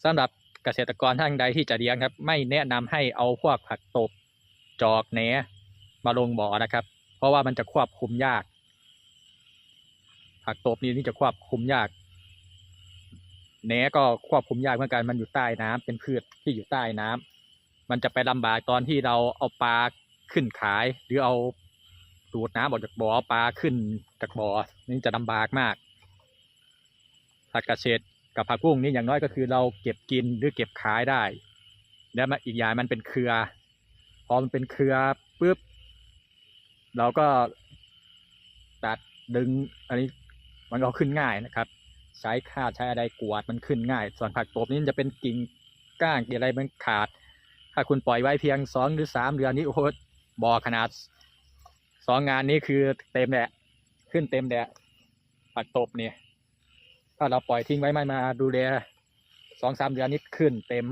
สำหรับเกษตรกรท่านใดที่จะเลี้ยงครับไม่แนะนำให้เอาพวกผักตบจอกแหนมาลงบ่อนะครับเพราะว่ามันจะควบคุมยากผักตบนี่จะควบคุมยากแหนก็ควบคุมยากเหมือนกันมันอยู่ใต้น้ำเป็นพืชที่อยู่ใต้น้ำมันจะไปลำบากตอนที่เราเอาปลาขึ้นขายหรือเอาดูดน้ำออกจากบ่อเอาปลาขึ้นจากบ่อนี่จะลำบากมากผักกระเฉดกับผักบุ้งนี่อย่างน้อยก็คือเราเก็บกินหรือเก็บขายได้แล้วอีกอย่างมันเป็นเครือพอมันเป็นเครือปุ๊บเราก็ตัดดึงอันนี้มันก็ขึ้นง่ายนะครับใช้คาดใช้อะไรกวาดมันขึ้นง่ายส่วนผักตบนี่จะเป็นกิ่งก้างอะไรมันขาดถ้าคุณปล่อยไว้เพียง2 หรือ 3 เดือนนี้โอ้โหบ่อขนาด2 งานนี้คือเต็มแหละขึ้นเต็มแหละผักตบเนี่ยถ้าเราปล่อยทิ้งไว้ไม่มาดูแล2-3 เดือนนี้ขึ้นเต็ม